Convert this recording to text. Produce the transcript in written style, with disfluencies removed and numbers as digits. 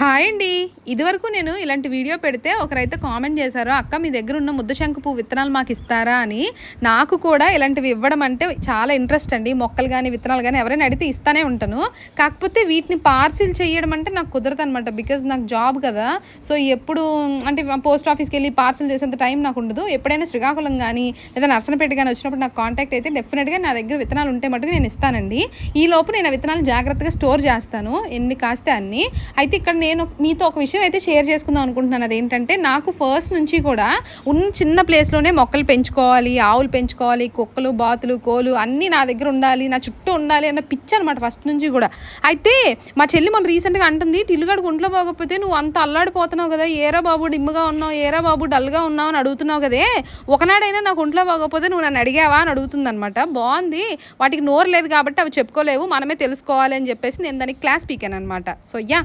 Hi అండి. ఇదివరకు నేను ఇలాంటి వీడియో పెడితే ఒకరైతే కామెంట్ చేశారు, అక్క మీ దగ్గర ఉన్న ముద్దశంకు పువ్వు విత్తనాలు మాకు ఇస్తారా అని. నాకు కూడా ఇలాంటివి ఇవ్వడం అంటే చాలా ఇంట్రెస్ట్ అండి. మొక్కలు కానీ విత్తనాలు కానీ ఎవరైనా అడిగితే ఇస్తానే ఉంటాను. కాకపోతే వీటిని పార్సిల్ చేయడం అంటే నాకు కుదరదు అనమాట. బికాజ్ నాకు జాబ్ కదా. సో ఎప్పుడు అంటే పోస్ట్ ఆఫీస్కి వెళ్ళి పార్సిల్ చేసేంత టైం నాకు ఉండదు. ఎప్పుడైనా శ్రీకాకుళం కానీ లేదా నర్సనపేట కానీ వచ్చినప్పుడు నాకు కాంటాక్ట్ అయితే డెఫినెట్గా నా దగ్గర విత్తనాలు ఉంటే మటుకు నేను ఇస్తానండి. ఈ లోపు నేను ఆ విత్తనాలు జాగ్రత్తగా స్టోర్ చేస్తాను, ఎన్ని కాస్తే అన్ని. అయితే ఇక్కడ నేను మీతో ఒక విషయం అయితే షేర్ చేసుకుందాం అనుకుంటున్నాను. అదేంటంటే నాకు ఫస్ట్ నుంచి కూడా ఉన్న చిన్న ప్లేస్లోనే మొక్కలు పెంచుకోవాలి, ఆవులు పెంచుకోవాలి, కుక్కలు బాతులు కోలు అన్నీ నా దగ్గర ఉండాలి, నా చుట్టూ ఉండాలి అన్న పిచ్చి అనమాట ఫస్ట్ నుంచి కూడా. అయితే మా చెల్లి మొన్న రీసెంట్గా అంటుంది, టిల్లుగాడు గుంట్లో పోకపోతే నువ్వు అంత అల్లాడిపోతున్నావు కదా, ఏరా బాబు డిమ్ముగా ఉన్నావు, ఏరా బాబు డల్గా ఉన్నావు అని అడుగుతున్నావు కదే, ఒకనాడైనా నాకు ఒంట్లో పోకపోతే నువ్వు నన్ను అడిగావా అని అడుగుతుంది అనమాట. బాగుంది, వాటికి నోరు లేదు కాబట్టి అవి చెప్పుకోలేవు, మనమే తెలుసుకోవాలి అని చెప్పేసి నేను దానికి క్లాస్ పీకాను అనమాట. So yeah.